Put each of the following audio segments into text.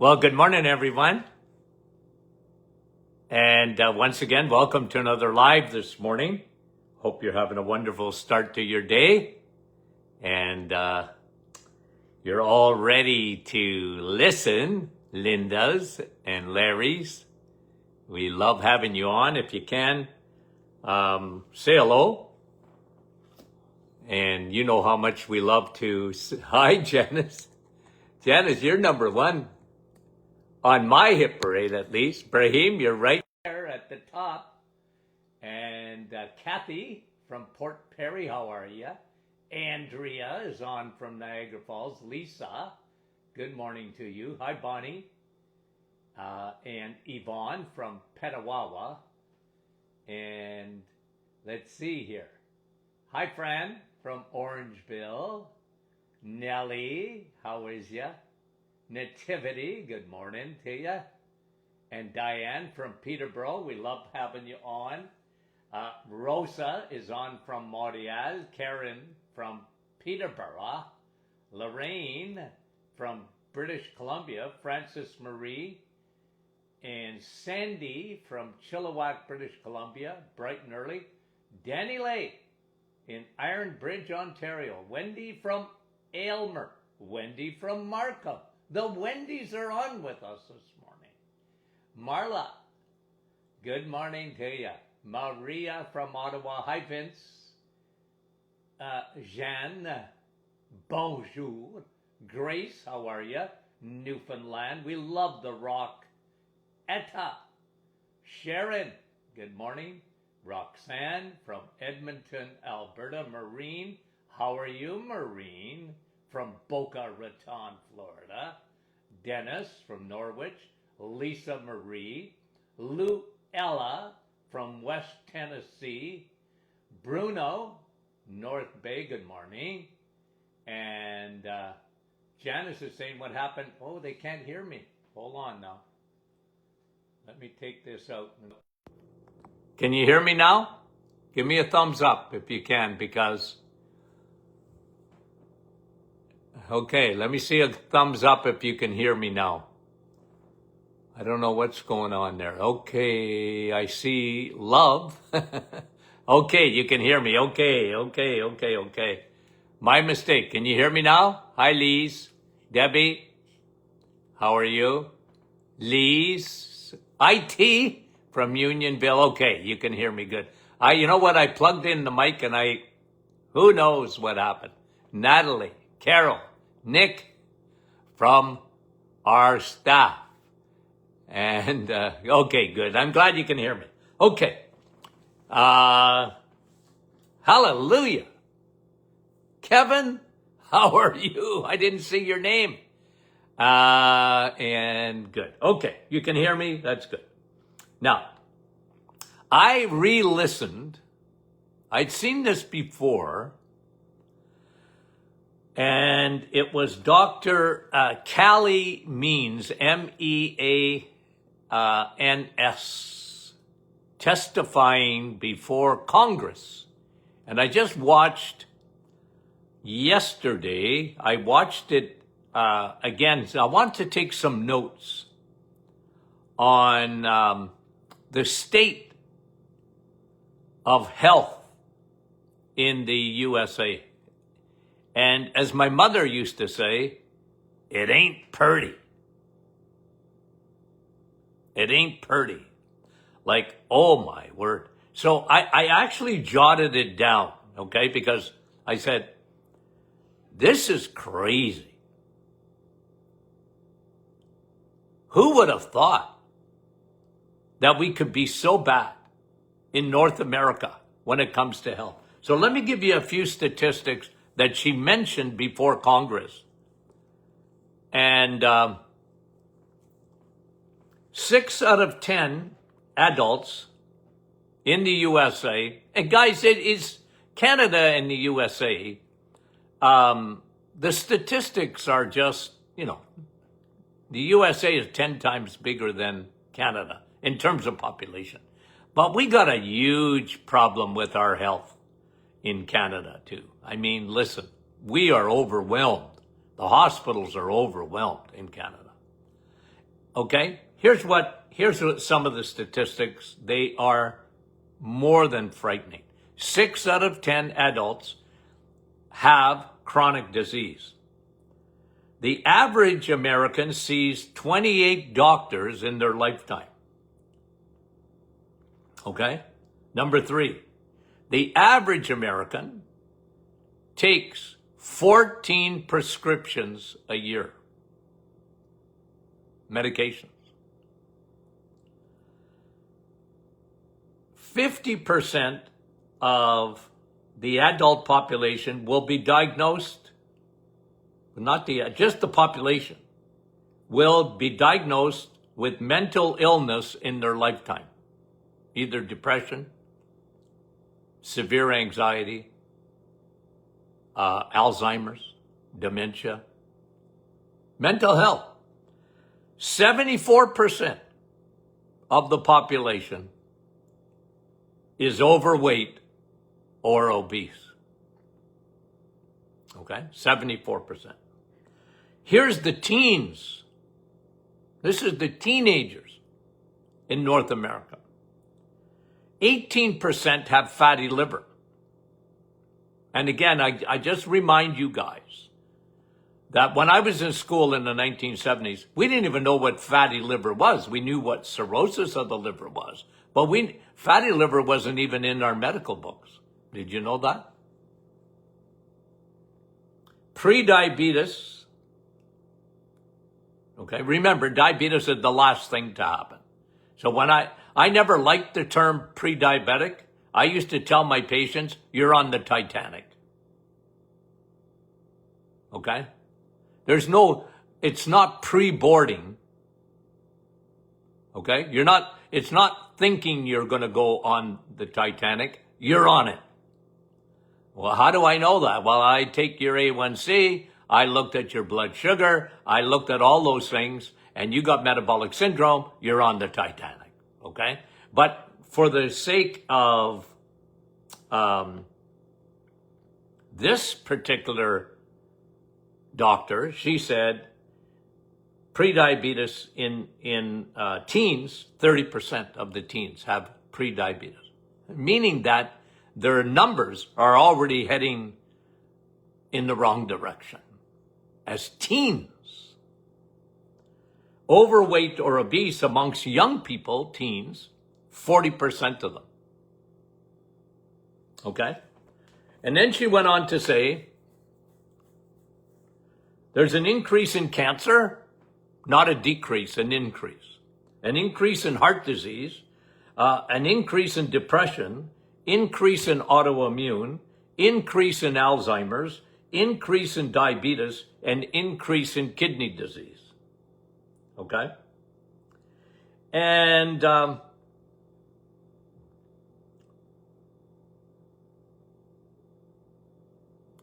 Well, good morning, everyone. And once again, welcome to another live this morning. Hope you're having a wonderful start to your day. And you're all ready to listen, Linda's and Larry's. We love having you on. If you can, say hello. And you know how much we love to. Hi, Janice. Janice, you're number one. On my hit parade, at least. Brahim, you're right there at the top. And Kathy from Port Perry, how are you? Andrea is on from Niagara Falls. Lisa, good morning to you. Hi, Bonnie. And Yvonne from Petawawa. And let's see here. Hi, Fran from Orangeville. Nellie, how is ya? Nativity, good morning to you. And Diane from Peterborough, we love having you on. Rosa is on from Montreal. Karen from Peterborough. Lorraine from British Columbia. Francis Marie. And Sandy from Chilliwack, British Columbia, bright and early. Danny Lay in Iron Bridge, Ontario. Wendy from Aylmer. Wendy from Markham. The Wendy's are on with us this morning. Marla, good morning to you. Maria from Ottawa. Hi, Vince. Jeanne, bonjour. Grace, how are you? Newfoundland. We love the rock. Etta. Sharon, good morning. Roxanne from Edmonton, Alberta. Maureen, how are you, Maureen? From Boca Raton, Florida. Dennis from Norwich. Lisa Marie. Luella from West Tennessee. Bruno, North Bay, good morning. And Janice is saying what happened. Oh, they can't hear me. Hold on now. Let me take this out. Can you hear me now? Give me a thumbs up if you can, because... Okay, let me see a thumbs up if you can hear me now. I don't know what's going on there. Okay, I see love. Okay, you can hear me. Okay. My mistake. Can you hear me now? Hi, Lise. Debbie, how are you? Lise, IT from Unionville. Okay, you can hear me good. You know what? I plugged in the mic and who knows what happened. Natalie, Carol, Nick from our staff. And, okay, good. I'm glad you can hear me. Okay. Hallelujah. Kevin, how are you? I didn't see your name. And good. Okay, you can hear me? That's good. Now, I re-listened. I'd seen this before. And it was Dr. Callie Means, MEANS, testifying before Congress. And I just watched yesterday, I watched it again. So I want to take some notes on the state of health in the USA. And as my mother used to say, it ain't purty. It ain't purty. Like, oh my word. So I actually jotted it down, okay? Because I said, this is crazy. Who would have thought that we could be so bad in North America when it comes to health? So let me give you a few statistics that she mentioned before Congress. And 6 out of 10 adults in the USA, and guys, it is Canada and the USA, the statistics are just, the USA is 10 times bigger than Canada in terms of population. But we got a huge problem with our health in Canada too. I mean, listen, we are overwhelmed. The hospitals are overwhelmed in Canada. Okay? Here's what some of the statistics. They are more than frightening. 6 out of 10 adults have chronic disease. The average American sees 28 doctors in their lifetime. Okay? Number 3, the average American takes 14 prescriptions a year. Medications. 50% of the adult population will be diagnosed, just the population, will be diagnosed with mental illness in their lifetime. Either depression, severe anxiety, Alzheimer's, dementia, mental health. 74% of the population is overweight or obese. Okay, 74%. Here's the teens. This is the teenagers in North America. 18% have fatty liver. And again, I just remind you guys that when I was in school in the 1970s, we didn't even know what fatty liver was. We knew what cirrhosis of the liver was, but fatty liver wasn't even in our medical books. Did you know that? Pre-diabetes. Okay, remember, diabetes is the last thing to happen. So when I never liked the term pre-diabetic. I used to tell my patients, you're on the Titanic. Okay? It's not pre-boarding. Okay? It's not thinking you're going to go on the Titanic. You're on it. Well, how do I know that? Well, I take your A1C. I looked at your blood sugar. I looked at all those things, and you got metabolic syndrome. You're on the Titanic. Okay? But for the sake of this particular doctor, she said prediabetes in teens, 30% of the teens have prediabetes, meaning that their numbers are already heading in the wrong direction as teens. Overweight or obese amongst young people, teens, 40% of them. Okay? And then she went on to say, there's an increase in cancer, not a decrease, an increase. An increase in heart disease, an increase in depression, increase in autoimmune, increase in Alzheimer's, increase in diabetes, and increase in kidney disease. Okay? And I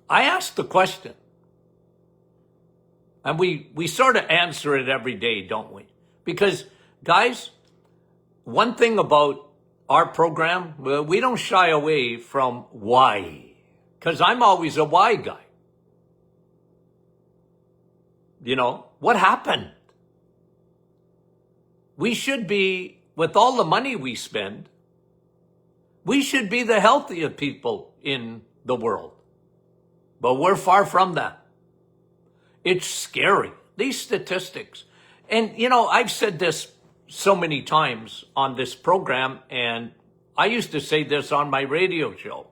asked the question, and we sort of answer it every day, don't we? Because, guys, one thing about our program, we don't shy away from why. Because I'm always a why guy. You know, what happened? We should be, with all the money we spend, we should be the healthiest people in the world. But we're far from that. It's scary, these statistics. And, you know, I've said this so many times on this program, and I used to say this on my radio show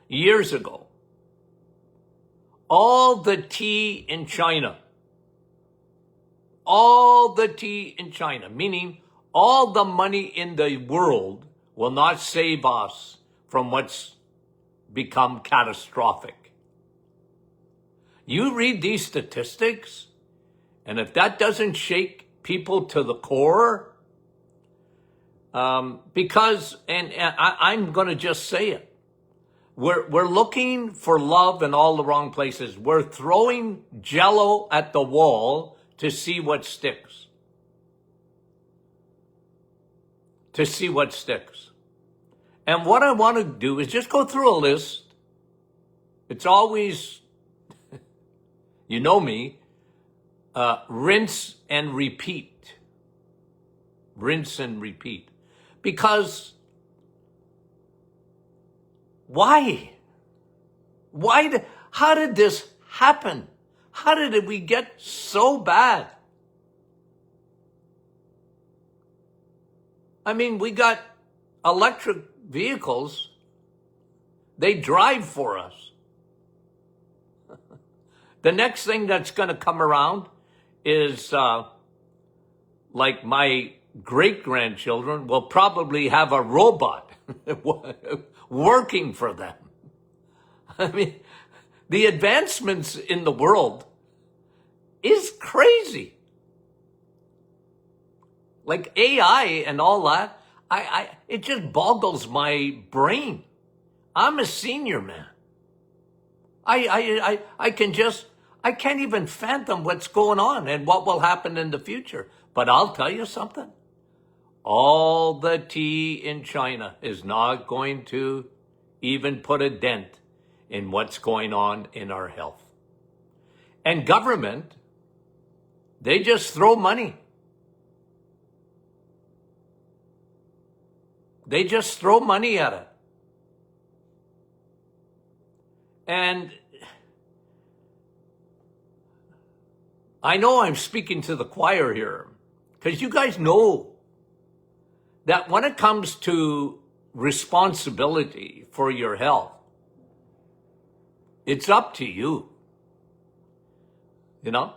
years ago. All the tea in China, meaning all the money in the world will not save us from what's become catastrophic. You read these statistics, and if that doesn't shake people to the core, because, and I'm going to just say it, we're looking for love in all the wrong places. We're throwing Jello at the wall to see what sticks. And what I want to do is just go through a list. It's always, you know me, rinse and repeat. rinse and repeat. Because why? How did this happen? How did we get so bad? I mean, we got electric vehicles. They drive for us. The next thing that's going to come around is like my great-grandchildren will probably have a robot working for them. I mean, the advancements in the world is crazy. Like AI and all that, it just boggles my brain. I'm a senior man. I can't even fathom what's going on and what will happen in the future. But I'll tell you something. All the tea in China is not going to even put a dent in what's going on in our health. And government, they just throw money. They just throw money at it. And I know I'm speaking to the choir here, because you guys know that when it comes to responsibility for your health, it's up to you. You know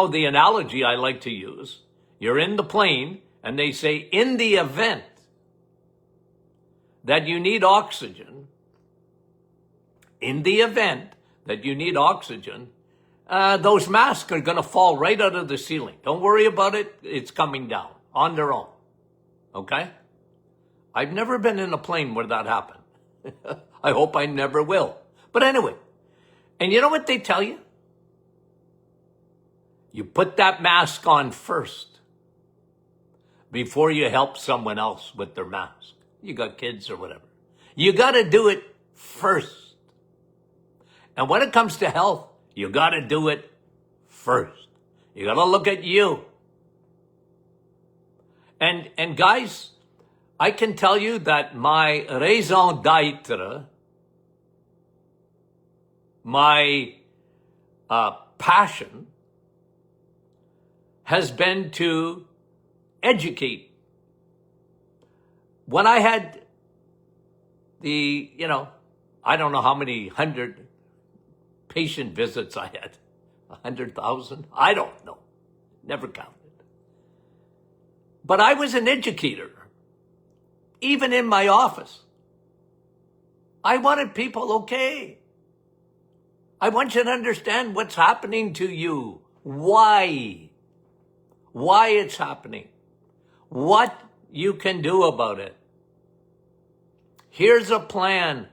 the analogy I like to use, you're in the plane and they say, in the event that you need oxygen, those masks are going to fall right out of the ceiling. Don't worry about it. It's coming down on their own. Okay? I've never been in a plane where that happened. I hope I never will. But anyway, and you know what they tell you? You put that mask on first before you help someone else with their mask. You got kids or whatever. You got to do it first. And when it comes to health, you got to do it first. You got to look at you. And guys, I can tell you that my raison d'etre, my passion, has been to educate. When I had I don't know how many 100 patient visits I had, 100,000, I don't know, never counted. But I was an educator, even in my office. I wanted people okay. I want you to understand what's happening to you, why it's happening, what you can do about it. Here's a plan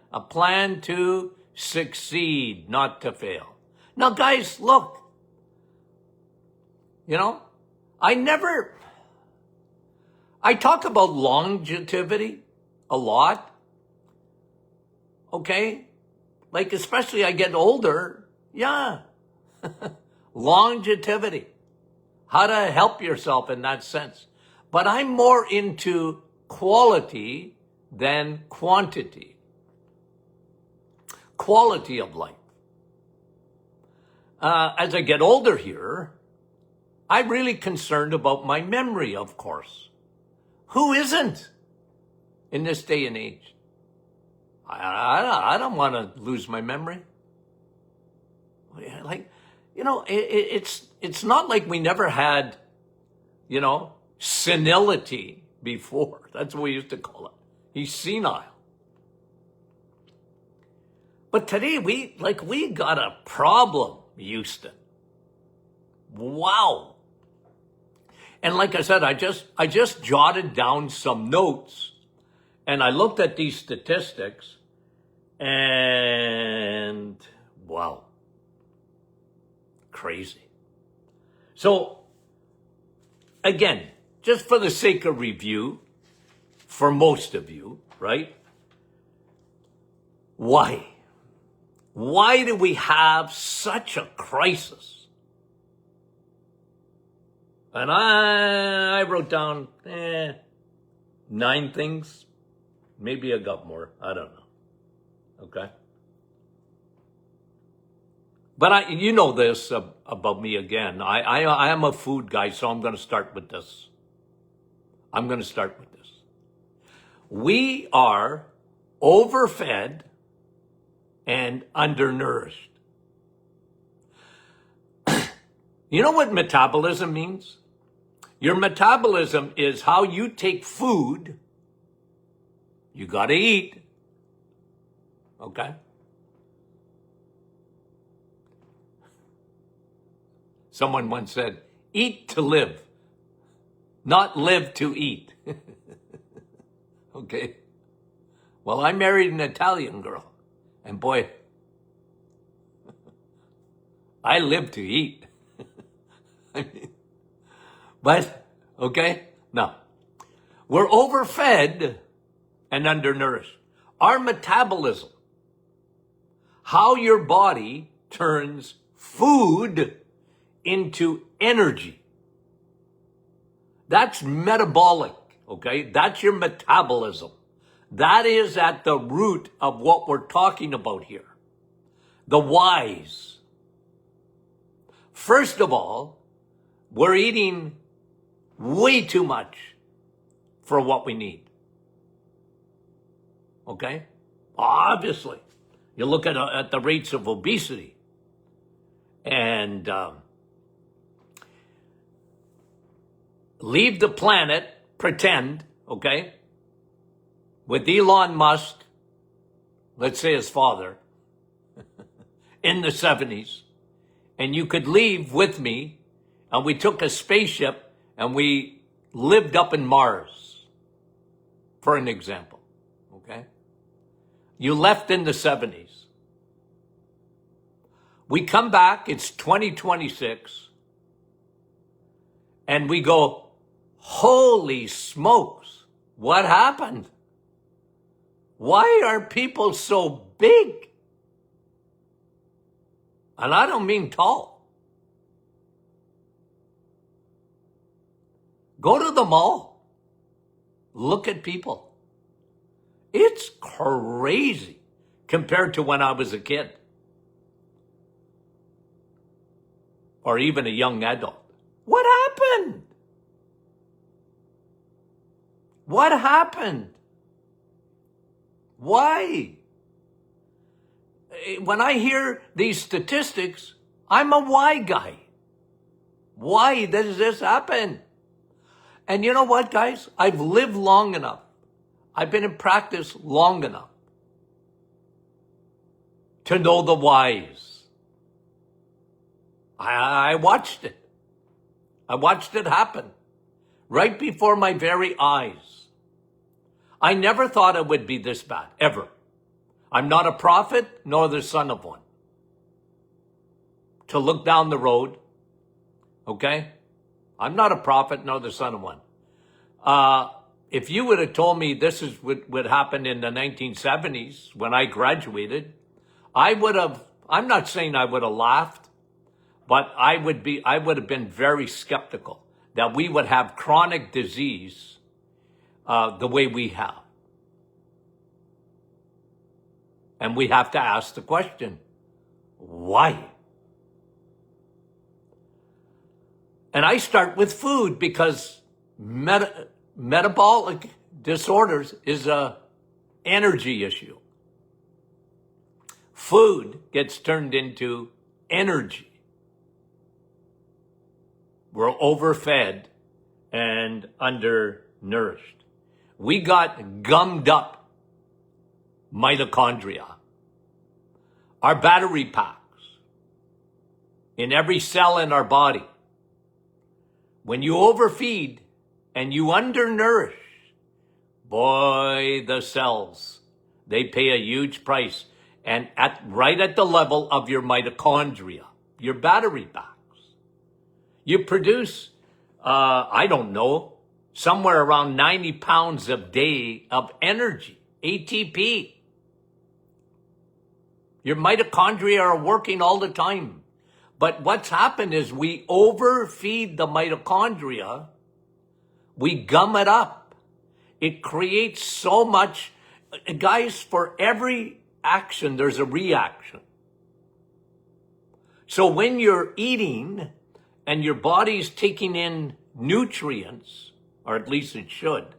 to succeed, not to fail. Now, guys, look, I talk about longevity a lot, okay? Like, especially I get older, yeah. Longevity, how to help yourself in that sense. But I'm more into quality than quantity. Quality of life. As I get older here, I'm really concerned about my memory, of course. Who isn't in this day and age? I don't want to lose my memory. Like, it's not like we never had, senility before. That's what we used to call it. He's senile. But today we got a problem, Houston. Wow. And like I said, I just jotted down some notes and I looked at these statistics and wow. Crazy. So again, just for the sake of review, for most of you, right? Why? Why do we have such a crisis And I wrote down 9 things. Maybe I got more. I don't know. Okay. But you know this about me again. I am a food guy, so I'm going to start with this. We are overfed and undernourished. You know what metabolism means? Your metabolism is how you take food. You got to eat. Okay? Someone once said, eat to live, not live to eat. Okay? Well, I married an Italian girl, and boy, I live to eat. But, okay? Now, we're overfed and undernourished. Our metabolism, how your body turns food into energy. That's metabolic, okay? That's your metabolism. That is at the root of what we're talking about here. The whys. First of all, we're eating way too much for what we need. Okay? Obviously. You look at the rates of obesity and leave the planet, pretend, okay, with Elon Musk, let's say his father, in the 70s, and you could leave with me, and we took a spaceship and we lived up in Mars, for an example, okay? You left in the 70s. We come back, it's 2026, and we go, holy smokes, what happened? Why are people so big? And I don't mean tall. Go to the mall. Look at people. It's crazy compared to when I was a kid. Or even a young adult. What happened? What happened? Why? When I hear these statistics, I'm a why guy. Why does this happen? And you know what, guys? I've lived long enough. I've been in practice long enough to know the whys. I watched it. I watched it happen right before my very eyes. I never thought it would be this bad, ever. I'm not a prophet, nor the son of one. To look down the road, okay? I'm not a prophet, nor the son of one. If you would have told me this is what would happen in the 1970s when I graduated, I'm not saying I would have laughed, but I would have been very skeptical that we would have chronic disease the way we have. And we have to ask the question, why? And I start with food because metabolic disorders is a energy issue. Food gets turned into energy. We're overfed and undernourished. We got gummed up mitochondria. Our battery packs in every cell in our body. When you overfeed and you undernourish, boy, the cells, they pay a huge price. And right at the level of your mitochondria, your battery packs. You produce, I don't know, somewhere around 90 pounds a day of energy, ATP. Your mitochondria are working all the time. But what's happened is we overfeed the mitochondria. We gum it up. It creates so much. Guys, for every action, there's a reaction. So when you're eating and your body's taking in nutrients, or at least it should,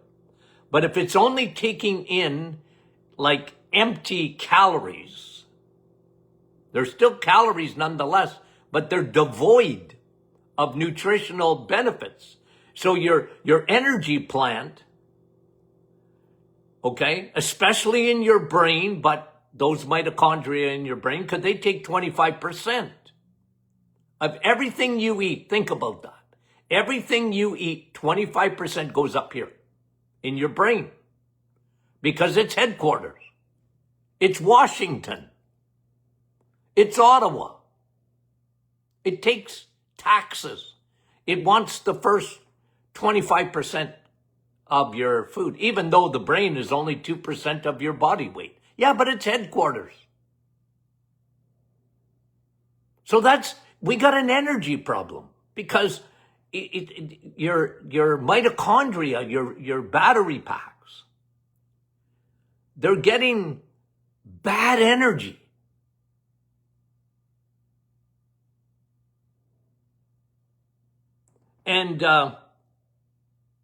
but if it's only taking in like empty calories, there's still calories nonetheless, but they're devoid of nutritional benefits. So your energy plant, okay, especially in your brain, but those mitochondria in your brain, because they take 25% of everything you eat. Think about that. Everything you eat, 25% goes up here in your brain because it's headquarters. It's Washington. It's Ottawa. It takes taxes. It wants the first 25% of your food, even though the brain is only 2% of your body weight. Yeah, but it's headquarters. So we got an energy problem because your mitochondria, your battery packs, they're getting bad energy. And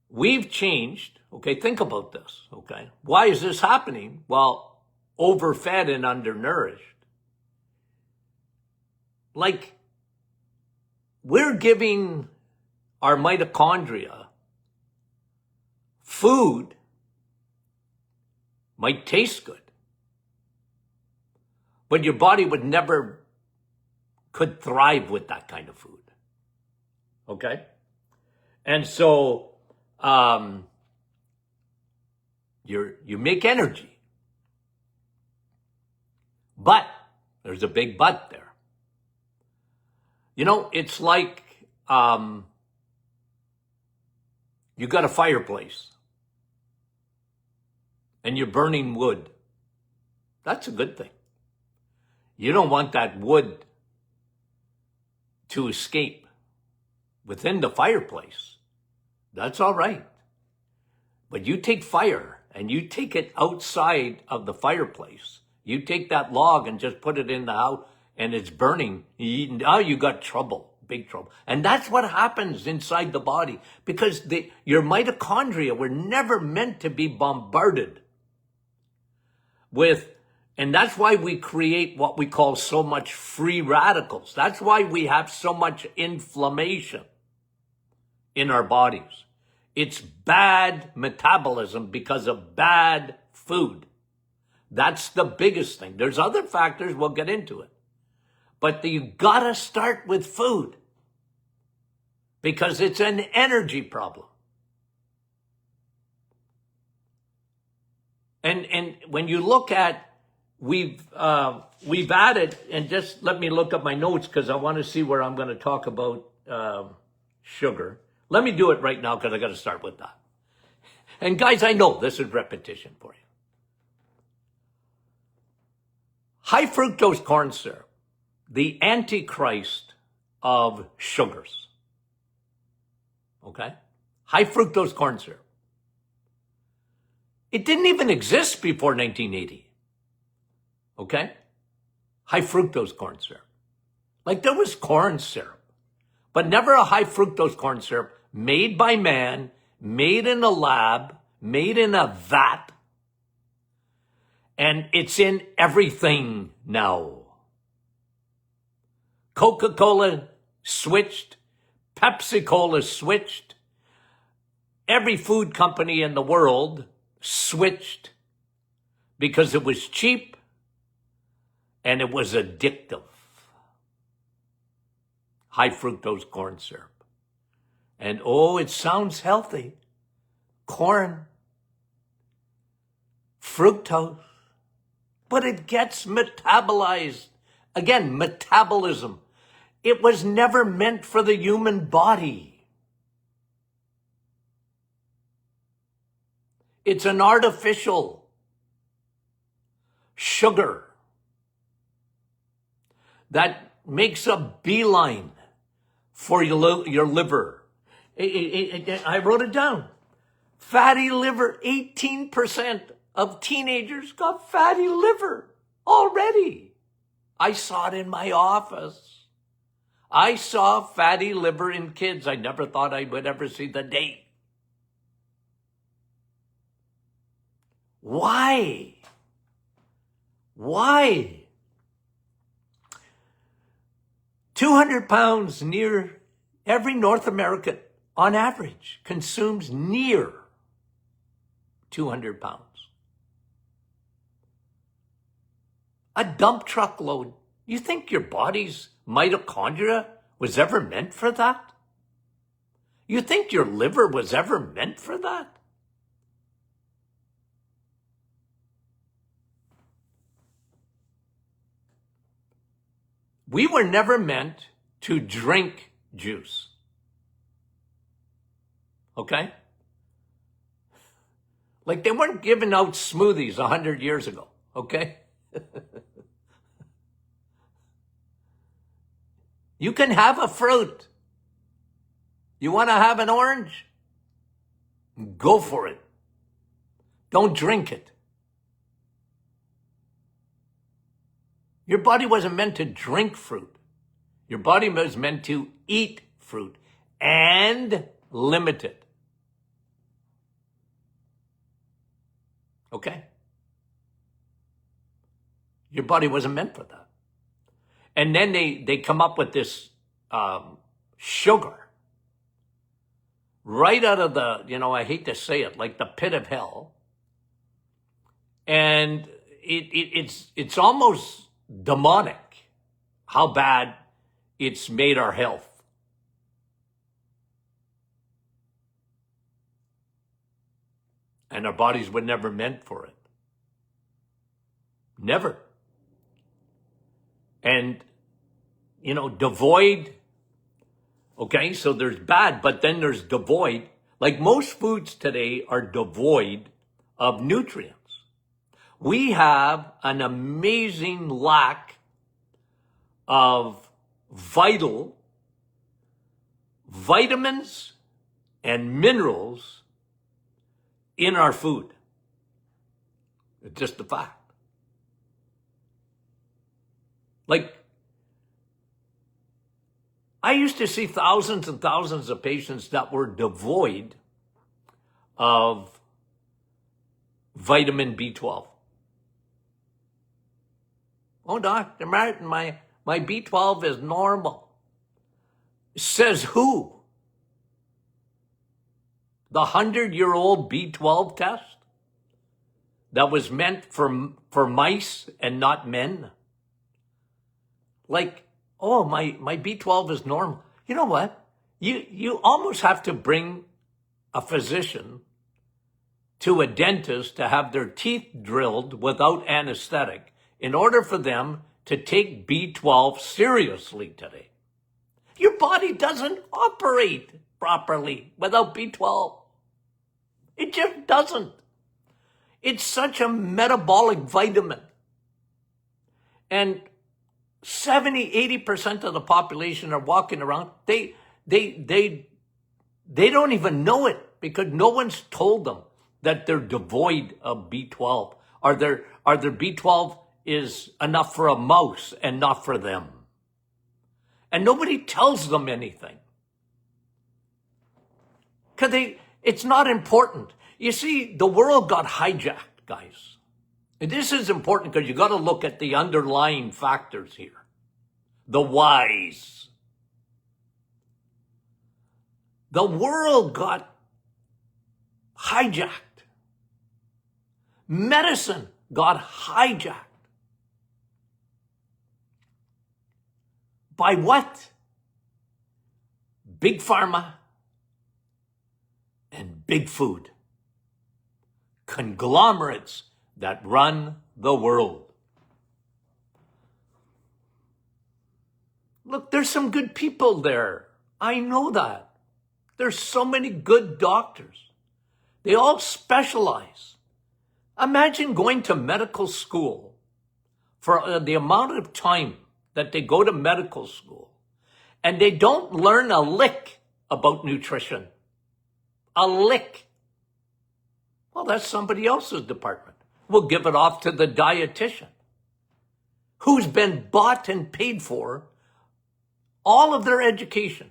we've changed. Okay, think about this. Okay, why is this happening? Well, overfed and undernourished. Like, we're giving our mitochondria food, might taste good, but your body could thrive with that kind of food. Okay? And so you make energy. But there's a big but there. You know, it's like you got a fireplace and you're burning wood. That's a good thing. You don't want that wood to escape within the fireplace. That's all right. But you take fire and you take it outside of the fireplace. You take that log and just put it in the house and it's burning. Now you got trouble, big trouble. And that's what happens inside the body because your mitochondria were never meant to be bombarded with, and that's why we create what we call so much free radicals. That's why we have so much inflammation in our bodies. It's bad metabolism because of bad food. That's the biggest thing. There's other factors, we'll get into it. But you gotta start with food because it's an energy problem. And when you look at, we've added, and just let me look up my notes because I want to see where I'm going to talk about sugar. Let me do it right now because I got to start with that. And guys, I know this is repetition for you. High fructose corn syrup, the antichrist of sugars. Okay? High fructose corn syrup. It didn't even exist before 1980. Okay? High fructose corn syrup. Like there was corn syrup, but never a high fructose corn syrup made by man, made in a lab, made in a vat. And it's in everything now. Coca-Cola switched. Pepsi-Cola switched. Every food company in the world switched because it was cheap and it was addictive. High fructose corn syrup. And oh, it sounds healthy. Corn. Fructose. But it gets metabolized. Again, metabolism. It was never meant for the human body. It's an artificial sugar that makes a beeline for your liver. I wrote it down. Fatty liver, 18% of teenagers got fatty liver already. I saw it in my office. I saw fatty liver in kids. I never thought I would ever see the day. Why? Why? 200 pounds near every North American, on average, consumes near 200 pounds. A dump truck load. You think your body's mitochondria was ever meant for that? You think your liver was ever meant for that? We were never meant to drink juice. Okay? Like they weren't giving out smoothies 100 years ago. Okay? You can have a fruit. You want to have an orange? Go for it. Don't drink it. Your body wasn't meant to drink fruit. Your body was meant to eat fruit and limit it. Okay? Your body wasn't meant for that. And then they come up with this sugar right out of the, I hate to say it, like the pit of hell. And it's almost demonic how bad it's made our health. And our bodies were never meant for it. Never. And, devoid. Okay, so there's bad, but then there's devoid. Like most foods today are devoid of nutrients. We have an amazing lack of vital vitamins and minerals in our food. It's just a fact. Like, I used to see thousands and thousands of patients that were devoid of vitamin B12. Oh, Dr. Martin, my B12 is normal. Says who? The 100-year-old B12 test that was meant for mice and not men? Like, oh, my B12 is normal. You know what? You almost have to bring a physician to a dentist to have their teeth drilled without anesthetic in order for them to take B12 seriously today. Your body doesn't operate properly without B12. It just doesn't. It's such a metabolic vitamin. And 70-80% of the population are walking around. They don't even know it because no one's told them that they're devoid of B12. Or their B12 is enough for a mouse and not for them. And nobody tells them anything. Because it's not important. You see, the world got hijacked, guys. And this is important because you got to look at the underlying factors here. The whys. The world got hijacked. Medicine got hijacked. By what? Big pharma and big food. Conglomerates that run the world. Look, there's some good people there. I know that. There's so many good doctors. They all specialize. Imagine going to medical school for the amount of time that they go to medical school and they don't learn a lick about nutrition. A lick. Well, that's somebody else's department. We'll give it off to the dietitian, who's been bought and paid for, all of their education,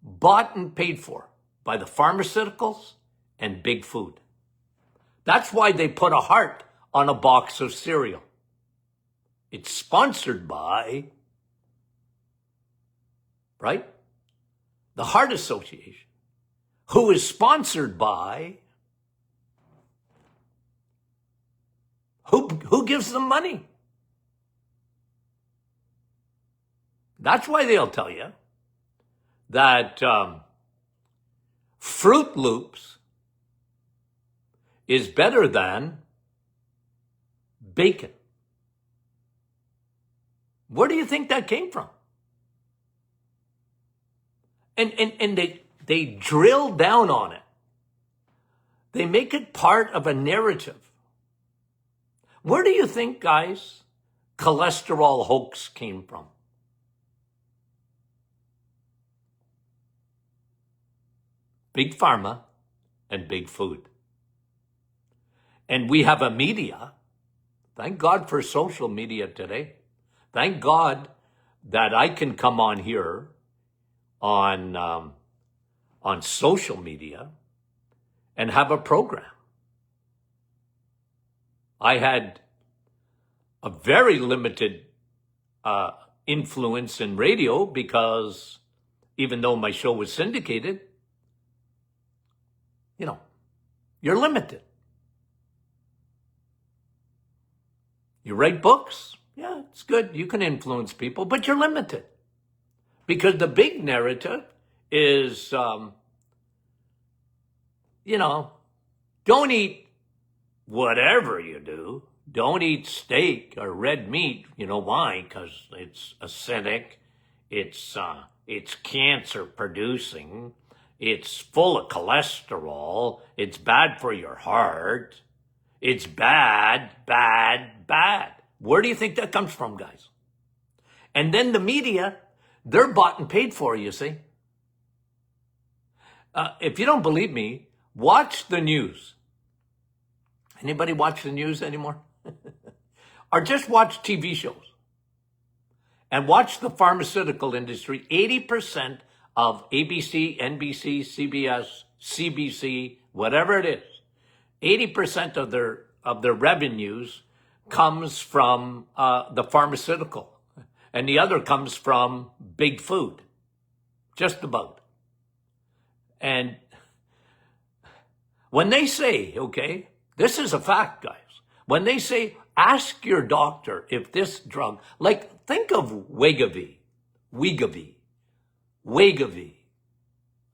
bought and paid for by the pharmaceuticals and big food. That's why they put a heart on a box of cereal. It's sponsored by, right? The Heart Association, who is sponsored by, who gives them money? That's why they'll tell you that Fruit Loops is better than bacon. Where do you think that came from? And they drill down on it. They make it part of a narrative. Where do you think, guys, cholesterol hoax came from? Big pharma and big food. And we have a media. Thank God for social media today. Thank God that I can come on here on social media and have a program. I had a very limited influence in radio because even though my show was syndicated, you're limited. You write books, yeah, it's good. You can influence people, but you're limited. Because the big narrative is, don't eat whatever you do. Don't eat steak or red meat. You know why? Because it's acidic. It's cancer producing. It's full of cholesterol. It's bad for your heart. It's bad, bad, bad. Where do you think that comes from, guys? And then the media, they're bought and paid for, you see. If you don't believe me, watch the news. Anybody watch the news anymore? Or just watch TV shows. And watch the pharmaceutical industry. 80% of ABC, NBC, CBS, CBC, whatever it is, 80% of their revenues comes from the pharmaceutical, and the other comes from big food, just about. And when they say, okay, this is a fact, guys. When they say, ask your doctor if this drug, like think of Wegovy.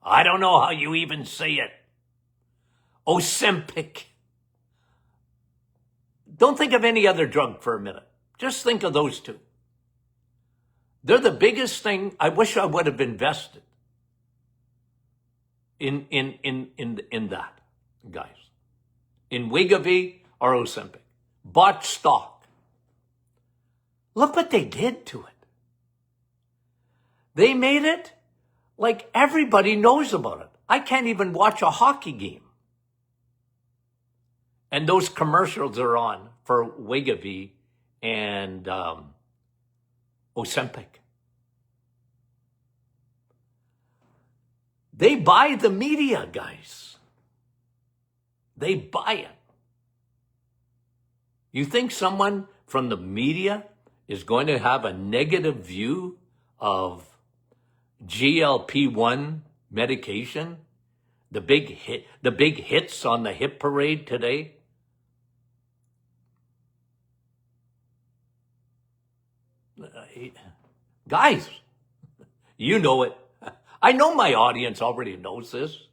I don't know how you even say it. Ozempic. Don't think of any other drug for a minute. Just think of those two. They're the biggest thing. I wish I would have invested in that, guys. In Wegovy or Ozempic. Bought stock. Look what they did to it. They made it like everybody knows about it. I can't even watch a hockey game. And those commercials are on for Wegovy and Ozempic. They buy the media, guys. They buy it. You think someone from the media is going to have a negative view of GLP-1 medication? The big hits on the hit parade today? Guys, you know it. I know my audience already knows this.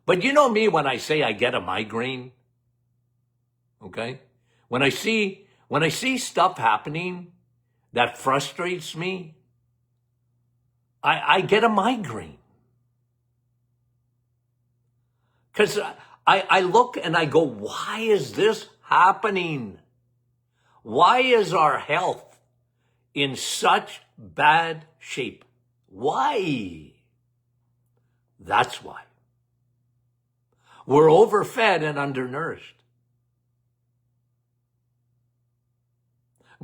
But you know me when I say I get a migraine? Okay? When I see stuff happening that frustrates me, I get a migraine. Because I look and I go, why is this happening? Why is our health in such bad shape. Why? That's why. We're overfed and undernourished.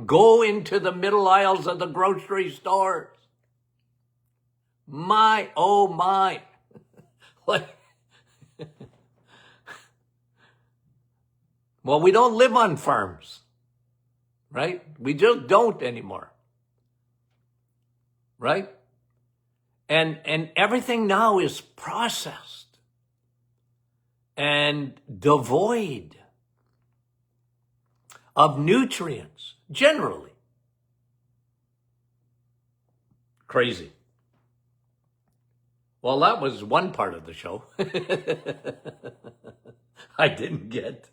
Go into the middle aisles of the grocery stores. My, oh my. Like, well, we don't live on farms, right? We just don't anymore, right? And everything now is processed and devoid of nutrients, generally. Crazy. Well, that was one part of the show. I didn't get.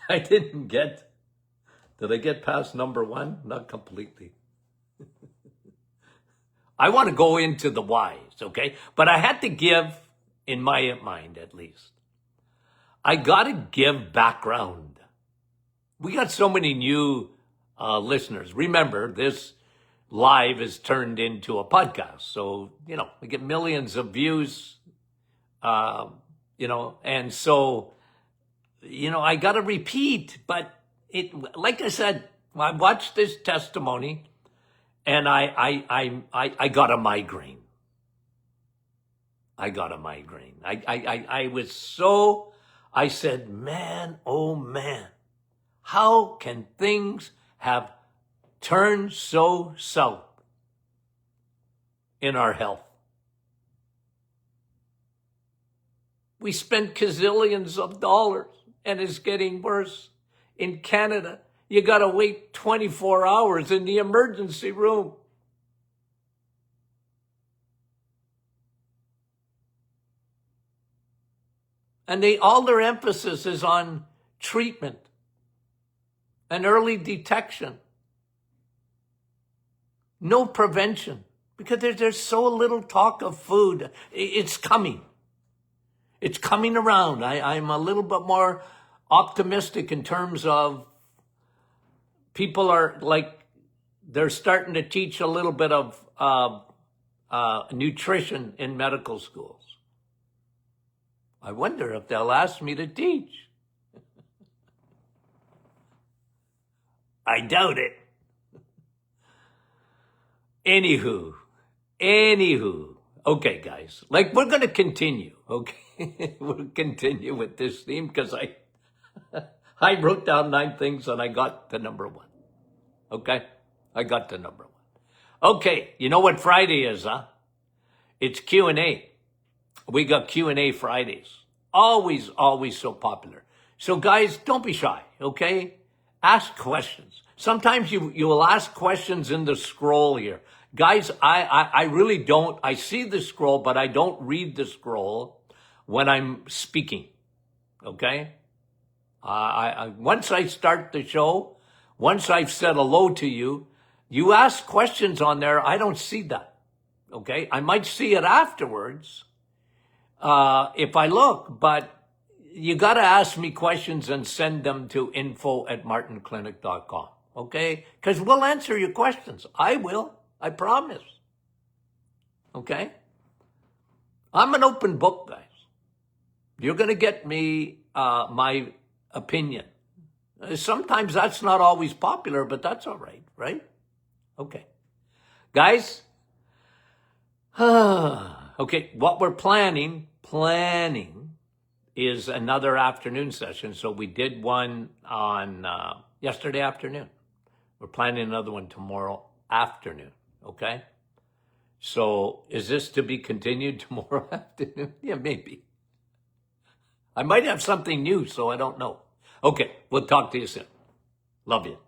Did I get past number one? Not completely. I want to go into the whys, okay? But I had to give, in my mind at least, I got to give background. We got so many new listeners. Remember, this live is turned into a podcast. So, we get millions of views, and so, I got to repeat, but like I said, I watched this testimony and I got a migraine. I said, man, oh man, how can things have turned so south in our health? We spent gazillions of dollars and it's getting worse. In Canada, you got to wait 24 hours in the emergency room. And all their emphasis is on treatment and early detection. No prevention, because there's so little talk of food. It's coming. It's coming around. I'm a little bit more optimistic in terms of people are they're starting to teach a little bit of nutrition in medical schools. I wonder if they'll ask me to teach. I doubt it. Anywho. Okay, guys, we're going to continue, okay? We'll continue with this theme because I wrote down 9 things and I got to number 1, okay? I got to number 1. Okay, you know what Friday is, huh? It's Q&A. We got Q&A Fridays. Always so popular. So guys, don't be shy, okay? Ask questions. Sometimes you will ask questions in the scroll here. Guys, I really don't. I see the scroll, but I don't read the scroll when I'm speaking, okay? Once I start the show, once I've said hello to you, you ask questions on there. I don't see that, okay? I might see it afterwards if I look, but you got to ask me questions and send them to info@martinclinic.com, okay? Because we'll answer your questions. I will. I promise. Okay? I'm an open book, guys. You're going to get me my opinion. Sometimes that's not always popular, but that's all right, right? Okay. Guys, okay, what we're planning is another afternoon session. So we did one on yesterday afternoon. We're planning another one tomorrow afternoon, okay? So is this to be continued tomorrow afternoon? Yeah, maybe. I might have something new, so I don't know. Okay, we'll talk to you soon. Love you.